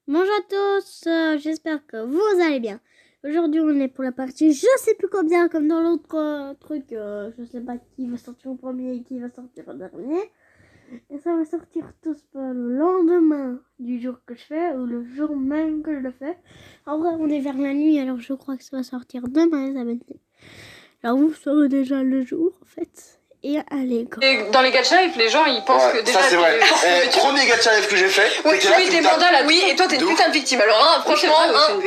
Bonjour à tous, j'espère que vous allez bien. Aujourd'hui on est pour la partie je sais plus combien, comme dans l'autre truc, je sais pas qui va sortir au premier et qui va sortir au dernier. Et ça va sortir tous le lendemain du jour que je fais ou le jour même que je le fais. En vrai on est vers la nuit, alors je crois que ça va sortir demain, ça va être... Alors vous saurez déjà le jour en fait. Et allez, go. Et dans les gacha life, les gens ils pensent que déjà. Ça c'est vrai. Premier gacha life que j'ai fait. Oui, tu mets tes mandats là, oui, et toi t'es une putain de victime. Alors, hein, franchement,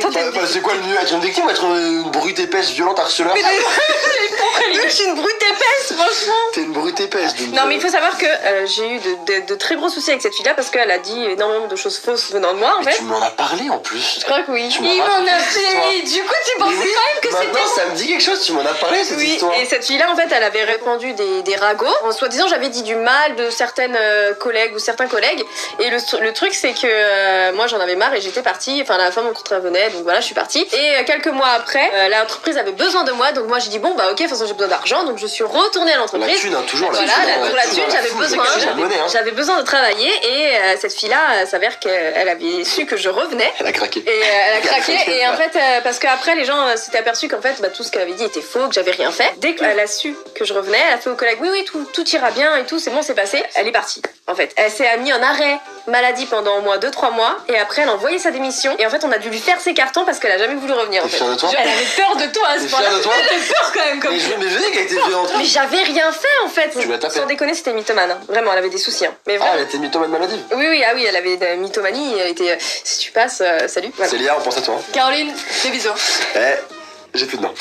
toi t'es une victime. C'est quoi le mieux? Être une victime ou être une brute épaisse, violente, harceleur? Je suis une brute épaisse, franchement. T'es une brute épaisse. Non, mais il faut savoir que j'ai eu de très gros soucis avec cette fille là parce qu'elle a dit énormément de choses fausses venant de moi en fait. Tu m'en as parlé en plus. Je crois que oui. Il m'en a fait. Du coup, tu pensais quand même que c'était. Maintenant, ça me dit quelque chose, tu m'en as parlé cette histoire. Oui, et cette fille là en fait, elle avait répandu des ragots. En soi-disant, j'avais dit du mal de certaines collègues ou certains collègues. Et le truc, c'est que moi j'en avais marre et j'étais partie. Enfin, la fin de mon contrat venait, donc voilà, je suis partie. Et quelques mois après, l'entreprise avait besoin de moi, donc moi j'ai dit bon, bah ok, de toute façon j'ai besoin d'argent, donc je suis retournée à l'entreprise. La thune, hein, toujours la voilà, thune. pour la thune, j'avais besoin. J'avais besoin de travailler et cette fille-là, s'avère qu'elle avait su que je revenais. Elle a craqué. Et elle a craqué. Et en fait, parce qu'après, les gens s'étaient aperçus qu'en fait, tout ce qu'elle avait dit était faux, que j'avais rien fait. Dès qu'elle a su que je revenais, elle a fait aux collègues oui, tout ira bien et tout, c'est bon, c'est passé. Elle est partie. En fait, elle s'est mise en arrêt maladie pendant au moins 2-3 mois. Et après, elle a envoyé sa démission. Et en fait, on a dû lui faire ses cartons parce qu'elle a jamais voulu revenir. En fait. Fière de toi? Elle avait peur de toi à ce point-là. Elle avait peur quand même. Mais je dis qu'elle était violente. Mais j'avais rien fait en fait. Tu l'as tapé. Sans déconner, c'était mythomane. Hein. Vraiment, elle avait des soucis. Hein. Mais vraiment. Ah, elle était mythomane maladive. Oui, elle avait de mythomanie. Elle était. Si tu passes, salut. Voilà. Célia, on pense à toi. Caroline, des bisous. J'ai plus de dents.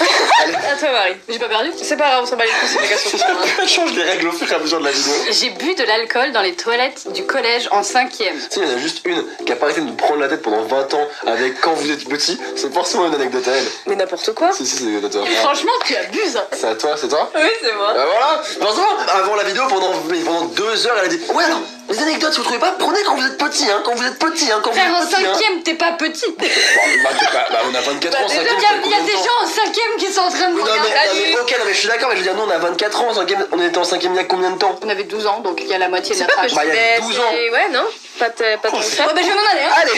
Allez. À toi, Marie. J'ai pas perdu? C'est pas grave, on s'en bat les couilles, c'est des questions. Elle change les règles au fur et à mesure de la vidéo. J'ai bu de l'alcool dans les toilettes du collège en 5e. Si, il y en a juste une qui a pas arrêté de nous prendre la tête pendant 20 ans avec quand vous êtes petit, c'est forcément une anecdote à elle. Mais n'importe quoi. Si, c'est une anecdote à toi. Franchement, tu abuses. C'est à toi, c'est toi? Oui, c'est moi. Bah voilà. Franchement, avant la vidéo, pendant 2 heures, elle a dit ouais, alors, les anecdotes, si vous trouvez pas, prenez quand vous êtes petit, hein, quand vous êtes petit, hein, quand vous Frère, en êtes petit. 5e, t'es pas petit. On a 24 ans, Il 5e. y a des gens en 5e qui sont en train de me Non regarder. mais ok, non mais je suis d'accord, mais je veux dire, nous on a 24 ans, 5e, on était en 5e il y a combien de temps? On avait 12 ans, donc il y a la moitié de C'est notre pas âge. que il y a 12 ans. Ouais, non? Pas tant que ça. Ouais, bah je vais m'en aller, hein. Allez.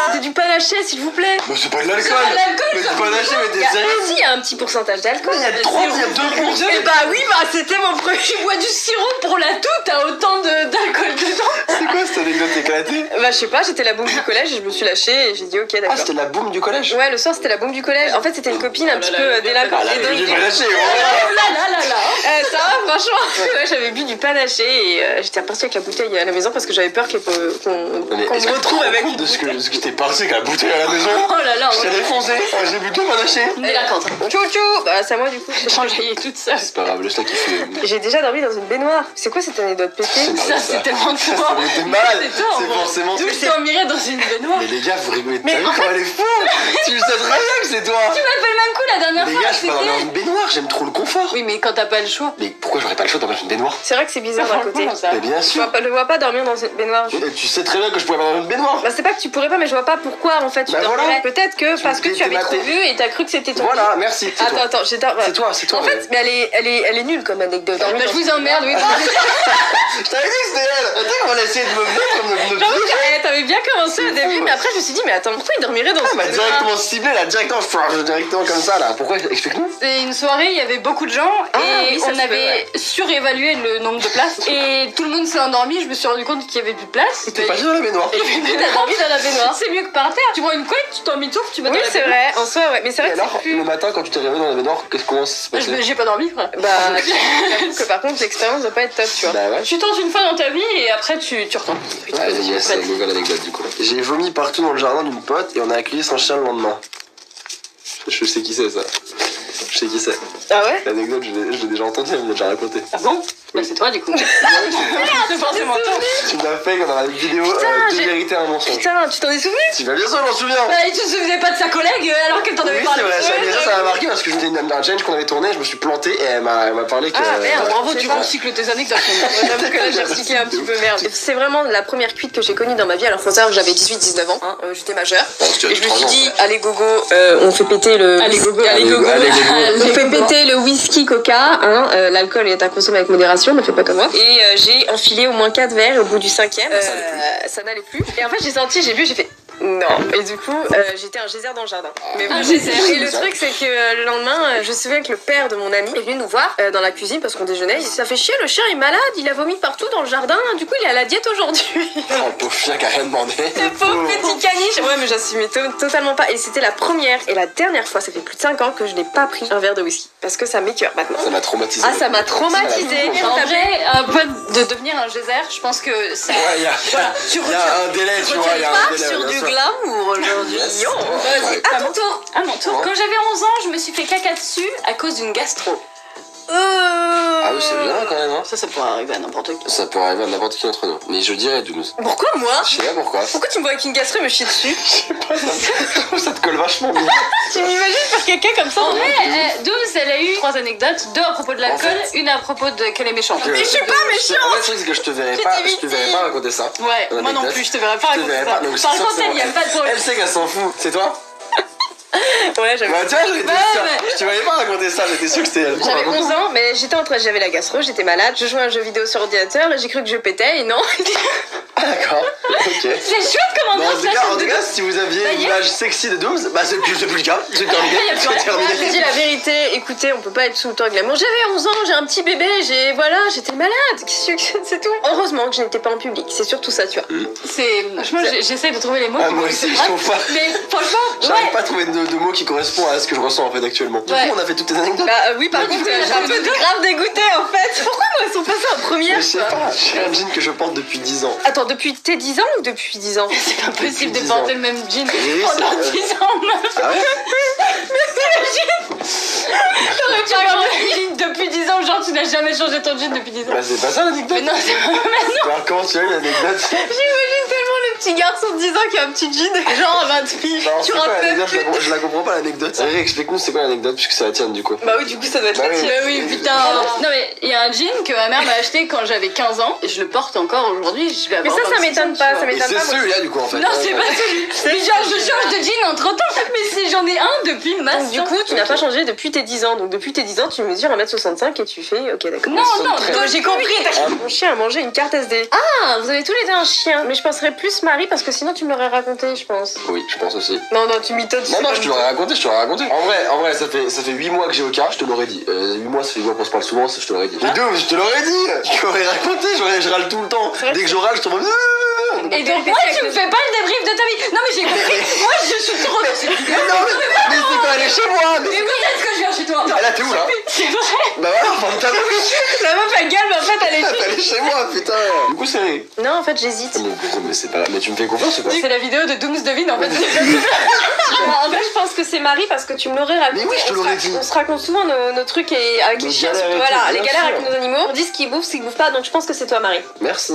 C'était du panaché, s'il vous plaît. Mais c'est pas de l'alcool. pas de l'alcool, Mais ça. c'est pas lâché, mais t'es sérieux? Si, il y a un petit pourcentage d'alcool. Il y a 3, il y a 2%. Et bah oui, c'était mon premier. Tu bois du sirop pour la toux, t'as autant d'alcool dedans. C'est quoi cette anecdote éclatée? Bah je sais pas, j'étais la boum du collège et je me suis lâchée et j'ai dit ok, Ah, d'accord. c'était la boum du collège? Ouais, le soir c'était la boum du collège. En fait, c'était une copine un petit peu délinquante. Ah là, Et donc, j'ai pas lâché, ça va, franchement. Ouais, j'avais bu du panaché et j'étais repartie avec la bouteille à la maison parce que j'avais peur qu'on me retrouve avec une de ce que t'es parti avec la bouteille à la maison. Oh là là, Je t'ai défoncé, j'ai bu tout panaché. délinquante. Tchou. Bah c'est à moi du coup. J'ai enjaillé toute seule. C'est pas grave, laisse-la kiffer. J'ai déjà dormi dans une baignoire. C'est quoi cette anecdote pétée? Ça, c'est tellement toi. T'es malade, C'est toi, en c'est vrai. forcément D'où je dormirais dans une baignoire. Mais les gars, vous rigolez, Mais t'as vu en comment elle est fou? Tu le sais très bien que c'est toi. Tu m'as fait le même coup la dernière Les fois. gars, je peux pas dormir dans une baignoire, j'aime trop le confort. Oui, mais quand t'as pas le choix. Mais pourquoi j'aurais pas le choix de dormir dans une baignoire? C'est vrai que c'est bizarre d'un côté. Franchement, ça. Mais bien Je sûr. vois pas dormir dans une baignoire. Et tu sais très bien que je pourrais pas dormir dans une baignoire. Bah c'est pas que tu pourrais pas, mais je vois pas pourquoi en fait tu Bah dormirais. voilà. Peut-être que parce que tu avais trop maté. vu et t'as cru que c'était ton. Voilà, merci. C'est toi. Attends, C'est toi. En fait, mais elle est nulle comme anecdote. Bah, je vous emmerde, oui. Je t'avais dit que c'était elle. Attends, on a essayé de me mettre comme notre J'avoue que t'avais bien commencé au début, mais après je me suis dit, mais attends, pourquoi il dormirait dans Elle une m'a baignoire? directement ciblé là, directement comme ça là. Pourquoi? Explique-nous. C'est une soirée, il y avait beaucoup de gens et oui, ça on se peut, avait surévalué le nombre de places et tout le monde s'est endormi. Je me suis rendu compte qu'il y avait plus de place. T'es pas dans la baignoire. Et puis t'as dormi dans la baignoire. C'est mieux que par terre. Tu prends une couette, tu t'en mitoufles, tu vas Oui, dans la c'est baignoire. vrai, en soi, ouais, mais c'est vrai Et que alors, c'est plus. le matin quand tu t'es réveillé dans la baignoire, comment ça se passait? J'ai pas dormi, frère. Bah, j'avoue que par contre, l'expérience doit pas être top, tu vois. Bah ouais. Tu tentes une fois dans ta vie et après tu retournes. Allez, yes, c'est une nouvelle anecdote du coup. J'ai vomi partout dans le jardin d'une pote et on a accueilli son chien le lendemain. Je sais qui c'est ça. Je sais qui c'est. Ah ouais? L'anecdote, je l'ai déjà entendue, elle me l'a déjà raconté. Ah bon? Bah c'est toi du coup. C'est forcément toi. Tu me l'as fait quand on a une vidéo de j'ai- vérité à un mensonge. Putain, tu t'en es souvenu? Tu vas bien sûr, je m'en souviens. Bah, tu te souvenais pas de sa collègue alors qu'elle t'en avait Oui, parlé. c'est vrai, mais ça m'a marqué parce que c'était un challenge qu'on avait tourné, je me suis planté et elle m'a parlé que. Ah, merde, Bravo, C'est tu ça. recycles tes anecdotes. J'avoue que là j'ai recyclé un petit peu, merde. C'est vraiment la première cuite que j'ai connue dans ma vie. Alors faut savoir que j'avais 18-19 ans, hein, j'étais majeure. Et je me suis dit, allez gogo, on fait péter le. Allez, gogo. Allez gogo. Allez, gogo. On fait péter le whisky coca, hein, l'alcool est à consommer avec modération. rassure, ne fais pas comme moi. Et j'ai enfilé au moins 4 verres et au bout du 5e, ça n'allait plus. Et en fait, j'ai senti, j'ai bu, j'ai fait non. Et du coup, j'étais un geyser dans le jardin. Mais bon, Un geyser. et le truc, c'est que le lendemain, je me souviens que le père de mon ami est venu nous voir dans la cuisine parce qu'on déjeunait. Il dit, ça fait chier, le chien est malade, il a vomi partout dans le jardin. Du coup, il est à la diète aujourd'hui. Oh, pauvre chien qui a rien demandé. Le pauvre petit caniche. Ouais, mais j'assumais totalement pas. Et c'était la première et la dernière fois, ça fait plus de 5 ans que je n'ai pas pris un verre de whisky. Parce que ça m'écœure maintenant. Ça m'a traumatisé. Ah, ça m'a traumatisé. En vrai, un peu de devenir un geyser, je pense que ça. Ouais, il y a, Voilà, tu y a un délai, tu vois, il y a un délai. sur bien du sûr. glamour aujourd'hui. Yes. Yo. Vas-y, Ouais. à ton tour. À mon tour. Ouais. Quand j'avais 11 ans, je me suis fait caca dessus à cause d'une gastro. Ah oui, c'est bien quand même, hein. Ça pourrait arriver à n'importe qui. Ça peut arriver à n'importe qui d'entre nous. Mais je dirais Doumous. Pourquoi moi? Je sais pas pourquoi. Pourquoi tu me vois avec une gastro et me chier dessus? Ça te colle vachement bien. Tu m'imagines faire caca comme ça? En vrai, 12, elle a eu 3 anecdotes, 2 à propos de l'alcool, En fait- une à propos de qu'elle est méchante. Mais je suis pas méchante. En fait, le truc, c'est que je te verrais pas raconter ça. Ouais, Une moi non anecdote. plus, je te verrais pas Je te raconter verrais ça. pas, donc Par c'est sûr contre, que elle y a pas de problème. Elle sait qu'elle s'en fout. C'est toi? Ouais, j'avais. Bah tiens, j'aurais été Ouais, sûr. mais- Je te voyais pas raconter ça, j'étais sûr que c'était elle. J'avais 11 ans, mais j'avais la gastro, j'étais malade, je jouais à un jeu vidéo sur ordinateur et j'ai cru que je pétais et non. Ah d'accord, ok. C'est chouette comme Bon, ambiance, en tout cas, si vous aviez une image sexy de Dooms, bah c'est plus le cas. C'est terminé. y a plus C'est rien. Je terminé. dis la vérité, écoutez, on peut pas être tout le temps glamour. J'avais 11 ans, j'ai un petit bébé, j'étais malade, c'est tout. Heureusement que je n'étais pas en public, c'est surtout ça, tu vois. C'est. Franchement, j'essaie de trouver les mots. Ah, qui moi me aussi, je frappent. trouve pas. Mais franchement, J'arrive ouais. pas à trouver de mots qui correspondent à ce que je ressens en fait actuellement. Du coup, Ouais. on a fait toutes tes anecdotes. Bah oui, par contre, j'ai un peu grave dégoûtée en fait. Pourquoi moi elles sont passées en première? Mais je sais pas, j'ai un jean que je porte depuis 10 ans. Attends, depuis tes 10 ans ou depuis 10 ans? C'est pas possible de 10 porter ans. le même jean Oui, pendant c'est- 10 ans, meuf. Ah ouais? T'aurais pu avoir le jean depuis 10 ans, genre tu n'as jamais changé ton jean depuis 10 ans. Bah c'est pas ça l'anecdote. Mais non, c'est pas. Alors comment tu as eu l'anecdote? J'imagine tellement le petit garçon de 10 ans qui a un petit jean, genre à 20 piges. Non, Tu c'est quoi rentres l'anecdote? plus. Je la comprends pas l'anecdote. Riri, explique-nous c'est quoi l'anecdote puisque c'est la tienne du coup. Bah oui, du coup ça doit être Bah la oui. tienne. Oui, putain. Non, mais il y a un jean que ma mère m'a acheté quand j'avais 15 ans et je le porte encore aujourd'hui. Je vais Mais avoir ça 26 m'étonne ans, pas, tu vois. ça Et m'étonne c'est pas. moi. celui-là du coup en fait. Non, c'est pas celui. Mais genre, je change de jean entre temps. Mais j'en ai un depuis masse. Donc, du coup, tu n'as Ok. pas changé depuis tes 10 ans. Donc, depuis tes 10 ans, tu mesures 1m65 et tu fais. Ok, d'accord. Non, non, Très- Toi, j'ai compris. Mon chien a mangé une carte SD. Ah, vous avez tous les deux un chien. Mais je penserais plus Marie parce que sinon, tu me l'aurais raconté, je pense. Oui, je pense aussi. Non, non, tu m'étonnes. Non, je te l'aurais raconté, En vrai, ça fait 8 mois que j'ai Oka, je te l'aurais dit. 8 mois, ça fait 8 mois qu'on se parle souvent, ça, je te l'aurais dit. Les deux, je te l'aurais dit. Je t'aurais raconté, je râle tout le temps. vrai. Dès que je râle, je te remets. Et donc, moi, tu me fais pas le débrief de ta vie. Non, mais j'ai compris. Moi, je suis trop. Mais non, mais c'est quand elle est chez moi. Mais oui, est-ce que je viens chez toi? Ah, là, t'es où là? C'est vrai. Bah voilà, ferme ta bouche. La meuf, elle gueule, mais en fait, elle est. Elle est chez moi, putain. Du coup, c'est. Non, en fait, j'hésite. Mais c'est pas. Mais tu me fais confiance ou pas? C'est la vidéo de Dooms Devine en fait. En fait, je pense que c'est Marie parce que tu me l'aurais raconté. Mais oui, je te On se l'aurais ra- dit. On se raconte souvent nos trucs et avec Nos les chiens. galères et Voilà, tout, les bien galères sûr. avec nos animaux. On dit ce qu'ils bouffent, ce qu'ils bouffent pas. Donc, je pense que c'est toi, Marie. Merci.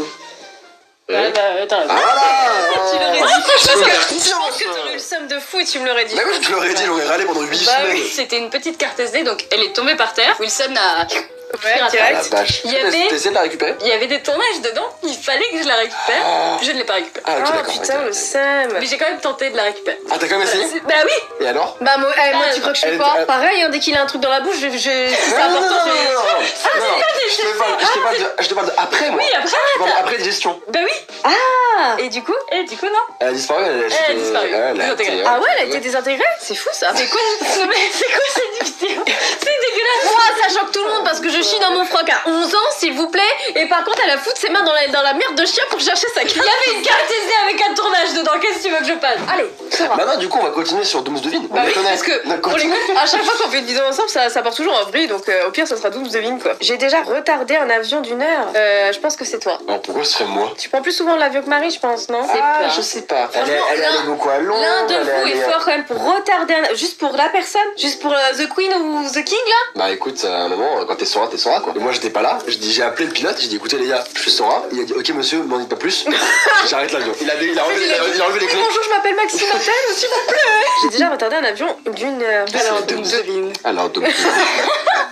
Ouais, bah, t'as raison. Ah Tu l'aurais dit. là Parce que je là. pense que t'aurais eu le somme de fou et tu me l'aurais dit. Bah oui, je te l'aurais dit, j'aurais râlé pendant 8 Bah semaines. oui, c'était une petite carte SD, donc elle est tombée par terre. Wilson a. Ouais, Ah la direct. vache. Il y avait- T'as essayé de la récupérer? Il y avait des tournages dedans, il fallait que je la récupère. Ah. Je ne l'ai pas récupérée. Ah, ok, Oh d'accord. putain, ok, le ok. seum. Mais j'ai quand même tenté de la récupérer. Ah, t'as quand même essayé? Bah oui. Et alors? Bah moi, tu crois que je fais Elle- quoi? elle- Pareil, hein, dès qu'il a un truc dans la bouche, c'est Non, important. non, non, je- non, non, non. Je te parle de après moi. Oui, après. Je te parle après de gestion. Bah oui. Ah. Et du coup, non. Elle a disparu, elle a disparu. Désintégrée. Ah ouais, elle a été désintégrée? C'est fou ça. C'est quoi Non mais c'est quoi cette vidéo? C'est dégueulasse. Moi, ça choque tout le monde parce que je chie dans mon froc à 11 ans, s'il vous plaît. Et par contre, elle a foutu ses mains dans la merde de chien pour chercher sa Il carte. y avait une carte SD avec un tournage dedans. Qu'est-ce que tu veux que je fasse? Allez, Sora. Maintenant, du coup, on va continuer sur Dooms Devine. Bah On oui, connaît. parce que On pour les continue. à chaque fois qu'on fait une vidéo ensemble, ça part toujours en vrille, donc au pire, ça sera Dooms Devine quoi. J'ai déjà retardé un avion d'1 heure. Je pense que c'est toi. Alors pourquoi ce serait moi? Tu prends plus souvent l'avion que Marie, je pense, non? Ah, pas. je sais pas. Elle est Franchement, allée l'un- beaucoup à Londres. L'un de elle vous allée est à- fort quand même pour retarder juste pour la personne, juste pour The Queen ou The King là. Bah écoute, à un moment, quand t'es Sora quoi. Et moi j'étais pas là, j'ai appelé le pilote, j'ai dit écoutez les gars, je suis Sora. Il a dit ok monsieur, m'en dites pas plus. J'arrête l'avion. Il a enlevé les clés. Bonjour, je m'appelle Maxime Appel, s'il vous plaît. J'ai déjà retardé un avion d'1 heure. Alors, Dooms Devine. Alors Dooms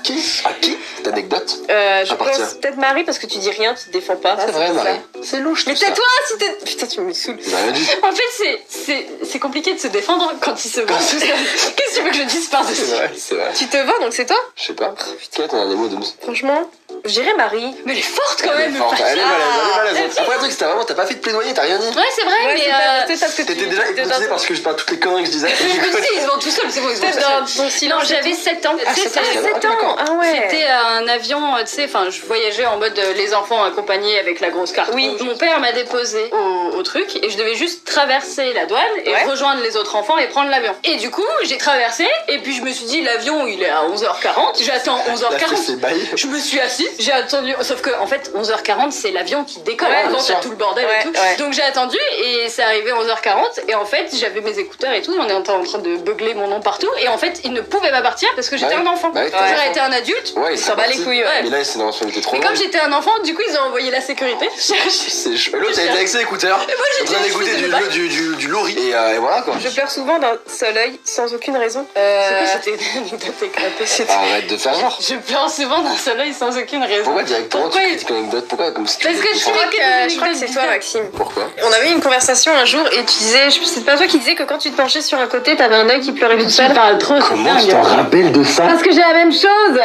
Qui? À qui? Cette anecdote? Je Appartient. pense peut-être Marie parce que tu dis rien, tu te défends pas. C'est vrai ça. Marie. C'est louche Mais tout ça. tais-toi si t'es. Putain, tu me saoules. J'ai rien dit. En fait, c'est compliqué de se défendre quand il se vend. Qu'est-ce que tu veux que je dise par-dessus? C'est vrai. Tu te vois donc c'est toi? Je sais pas. Quel est ton dernier mot Dooms? Franchement, Je dirais Marie. Mais elle est forte quand même. Elle est malade. Après, le truc, c'était vraiment, t'as pas fait de plaidoyer, t'as rien dit. Ouais, c'est vrai, mais. C'est parce que T'étais déjà hypnotisé parce que je parle toutes les conneries que je disais. Je me suis dit, ils vont tout seuls, c'est bon, ils vont tout seuls. Non, j'avais 7 ans. Tu sais, 7 ans. Ah ouais. C'était un avion, tu sais, enfin, je voyageais en mode les enfants accompagnés avec la grosse carte. Oui. Mon père m'a déposé au truc et je devais juste traverser la douane et Ouais. rejoindre les autres enfants et prendre l'avion. Et du coup, j'ai traversé et puis je me suis dit, l'avion il est à 11h40, j'attends La 11h40. c'est bail. Je me suis assise, j'ai attendu, sauf que en fait 11h40 c'est l'avion qui décolle, Ouais, avant bien sûr. t'as tout le bordel et tout. Ouais. Donc j'ai attendu et c'est arrivé 11h40 et en fait j'avais mes écouteurs et tout, on est en train de beugler mon nom partout et en fait il ne pouvait pas partir parce que j'étais Ouais. un enfant. Bah oui, Quand t'as j'aurais raison. été un adulte, Ouais, Il s'en bat les couilles, ouais. Mais là, c'est une responsabilité trop mais loin. comme j'étais un enfant, du coup ils ont envoyé la sécurité. C'est chaud. Et l'autre, elle était avec ses écouteurs. Et moi, En train j'étais d'écouter je faisais du lori. Et voilà quoi. Je pleure souvent d'un seul œil sans aucune raison. C'est quoi cette anecdote éclatée? Arrête de faire genre. Je pleure souvent d'un seul œil sans aucune raison. Pourquoi directement Pourquoi tu il- critiques l'anecdote? Pourquoi comme si tu Parce que je défends- suis Je crois que c'est toi, Maxime. Pourquoi? On avait eu une conversation un jour et tu disais, c'est pas toi qui disais que quand tu te penchais sur un côté, t'avais un œil qui pleurait tout seul. parle trop, c'est Comment tu dingue. t'en rappelles de ça? Parce que j'ai la même chose.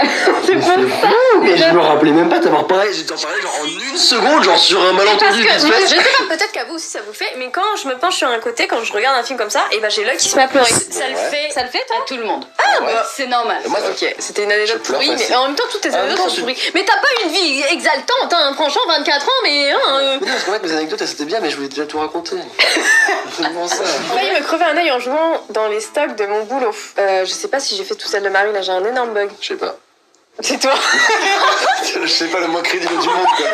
C'est pour ça. Mais je me rappelais même pas d'avoir pareil, j'ai t'en parlé genre en une seconde, genre sur un Parce malentendu que, vite je fait. sais pas, peut-être qu'à vous aussi ça vous fait, mais quand je me penche sur un côté, quand je regarde un film comme ça, et ben j'ai l'œil qui se met à pleurer. Ça le fait. Ça le fait, toi? À tout le monde. Ah ouais. C'est normal. Et moi, Ok, c'était une anecdote Je pleure pourrie, mais facile. en même temps, toutes tes En même anecdotes temps, sont je- pourries. Mais t'as pas une vie exaltante, hein, franchement, 24 ans, mais. Mais non, parce qu'en fait, mes anecdotes, elles c'était bien, mais je voulais déjà tout raconter. C'est bon ça. J'ai failli me crever un œil en jouant dans les stocks de mon boulot. Je sais pas si j'ai fait tout celle de Marie, là j'ai un énorme bug. Je sais pas. C'est toi? Je sais pas le moins crédible du monde quoi.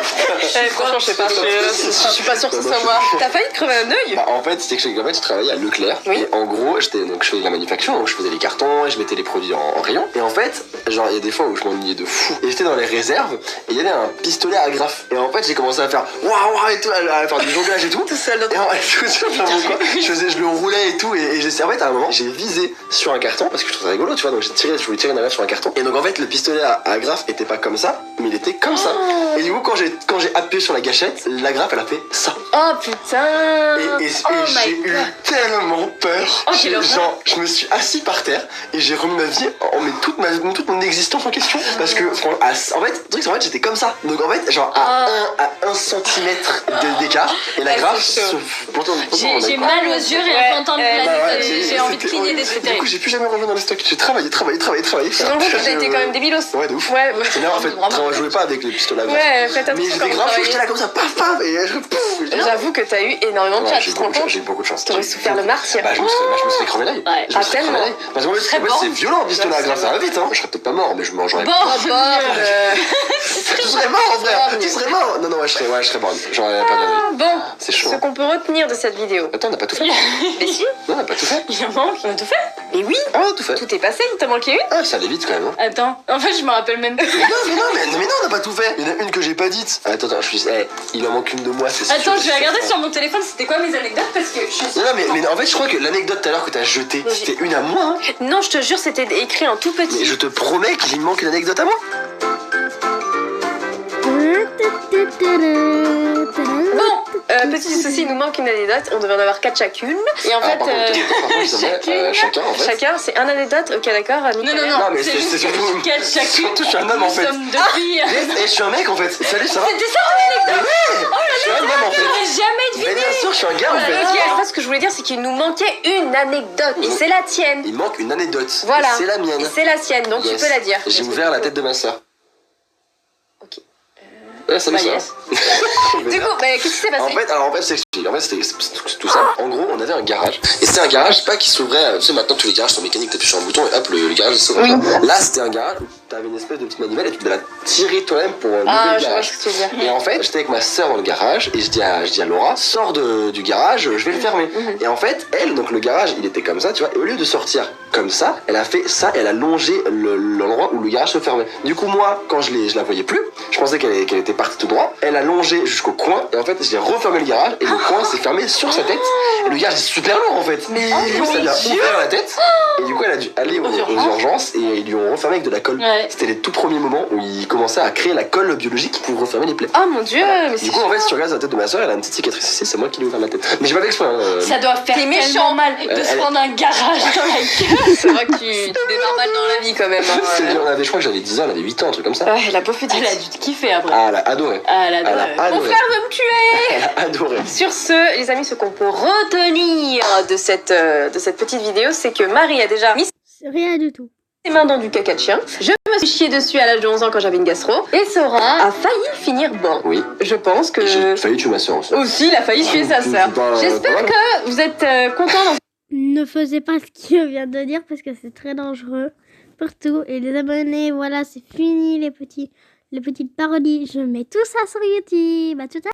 Franchement, je sais pas, je suis pas sûre que ce soit moi. T'as failli te crever un œil? Bah, en fait, c'était que je travaillais à Leclerc. Oui. Et en gros, je faisais de la manufacture, donc je faisais les cartons et je mettais les produits en rayon. Et en fait, genre, il y a des fois où je m'ennuyais de fou. Et j'étais dans les réserves et il y avait un pistolet à agrafe. Et en fait, j'ai commencé à faire waouh et tout, à faire du jonglage et tout. Tout seul dans Et en fait, je le roulais et tout. Et j'ai en fait, à un moment, j'ai visé sur un carton parce que je trouvais ça rigolo, tu vois. Donc je voulais tirer une agrafe sur un carton. Et donc en fait, le pistolet à agrafe était pas comme ça, mais il était comme ça. Et du coup, quand j'ai appuyé sur la gâchette, l'agrafe elle a fait ça. Oh putain! Et Oh j'ai my eu God. tellement peur. Oh, quelle horreur. Genre, je me suis assis par terre et j'ai remis ma vie, toute mon existence en question. Parce que, en fait, le truc, c'est en fait, j'étais comme ça. Donc, en fait, genre, à 1 centimètre d'écart. Et la graffe, c'est chaud. pourtant, J'ai mal aux yeux rien qu'entendre Ouais, l'anecdote. J'ai envie de cligner des yeux. Du coup, j'ai plus jamais rejoint dans les stocks. J'ai travaillé. J'ai l'impression que t'as été quand même débilos. Ouais, de ouf. Ouais, C'est bien, en fait, je jouais pas avec le pistolet à graffe. ouais, faites Mais attention j'étais quand vous grave, travaillez. j'étais là comme ça, paf, paf, et je pouf. J'avoue que t'as eu énormément de Ouais, chat, j'ai tu te rends compte? eu beaucoup de chance. T'aurais souffert le martyr. Bah, je me suis fait crever l'œil. Ouais. Je me suis fait tellement. crever l'œil. Parce qu'en fait, mort. c'est violent, le pistolet à graffe, ça va vite, hein. Je serais peut-être pas mort, mais je m'en j'aurais. Bon, Tu serais mort, frère. Tu serais mort. Non, je serais mort. J'aurais pas d'œil. Bon, C'est chaud. ce qu'on peut retenir de cette vidéo. Attends, on n'a pas tout fait. Mais si, Non, on n'a pas tout fait. il y en manque, on a tout fait. mais oui, Ah, on a tout fait. tout est passé, il t'a manqué une? Ah, ça allait vite quand même. Hein. Attends, en fait, je me rappelle même plus. Mais non, on n'a pas tout fait. Il y en a une que j'ai pas dite. Attends, il en manque une de moi, c'est sûr. Attends, je vais regarder sur mon téléphone c'était quoi mes anecdotes parce que je suis. Non, mais en fait, je crois que l'anecdote tout à l'heure que t'as jetée, c'était une à moi. Hein. Non, je te jure, c'était écrit en tout Mais petit. je te promets qu'il me manque une anecdote à moi. Bon, petit souci, il nous manque une anecdote. On devait en avoir 4 chacune. Et en fait, Par contre, il faudrait, chacun en fait. chacun, c'est un anecdote. Ok, d'accord. Non, Non, mais c'est juste surtout. que je cache chacune. Surtout, je suis un homme en fait. Nous sommes deux filles. Et je suis un mec en fait. Salut, ça va? C'était ça ton anecdote? Je suis un homme en fait. J'aurais jamais Mais deviné. bien sûr, je suis un gars en fait. Ok, en fait, ce que je voulais dire, c'est qu'il nous manquait une anecdote. Et c'est la tienne. Il manque une anecdote. Voilà. Et c'est la Et mienne. c'est la sienne, donc Yes. tu peux la dire. J'ai ouvert la tête de ma soeur. Ok. Ouais, salut, Bah, ça va? yes. Du coup, bah, qu'est-ce qui s'est passé? En fait, c'est tout ça. En gros, on avait un garage. Et c'était un garage, pas qui s'ouvrait. Tu sais, maintenant, tous les garages sont mécaniques, t'appuies sur un bouton et hop, le garage s'ouvre. Oui. Là, c'était un garage où t'avais une espèce de petite manivelle et tu devais la tirer toi-même pour lever Ah, le je vois garage. ce que tu veux dire. Et en fait, j'étais avec ma soeur dans le garage et je dis à Laura, sors du garage, je vais le fermer. Et en fait, elle, donc le garage, il était comme ça, tu vois, et au lieu de sortir comme ça, elle a fait ça, elle a longé l'endroit où le garage se fermait. Du coup, moi, quand je la voyais plus, je pensais qu'elle était partie tout droit, elle a longé jusqu'au coin, et en fait, j'ai refermé le garage, et le coin s'est fermé sur sa tête, et le garage est super lourd en fait. Mais et du coup, ça lui a ouvert la tête, et du coup, elle a dû aller aux urgences, et ils lui ont refermé avec de la colle. Ouais, Ouais. C'était les tout premiers moments où il commençait à créer la colle biologique pour refermer les plaies. Oh mon dieu, mais Du coup, en fait, si tu regardes la tête de ma soeur, elle a une petite cicatrice ici, c'est moi qui lui ai ouvert la tête. Mais j'ai pas fait exprès. Hein. Ça doit faire T'es tellement méchant. mal de se Elle- prendre un garage dans la gueule. c'est vrai que tu démarres mal dans la vie quand même. C'est Hein. bien, on avait, je crois que j'avais 10 ans, elle avait 8 ans, un truc comme ça. Ouais, la pauvre petite. Elle a dû te kiffer après. Ah, elle a adoré. Ah, elle a Elle a adoré. Mon adoré. frère veut me tuer. Elle a adoré. Sur ce, les amis, ce qu'on peut retenir de cette petite vidéo, c'est que Marie a déjà mis C'est rien du tout. ses mains dans du caca de chien. Je me suis chié dessus à l'âge de 11 ans quand j'avais une gastro. Et Sora a failli finir mort. Oui. Je pense que... J'ai failli tuer ma soeur aussi. Aussi, il a failli tuer sa sœur. J'espère que vous êtes contents Ne faisez pas ce qu'il vient de dire parce que c'est très dangereux. Partout. Et les abonnés, voilà, c'est fini les petites parodies. Je mets tout ça sur YouTube. À tout à l'heure.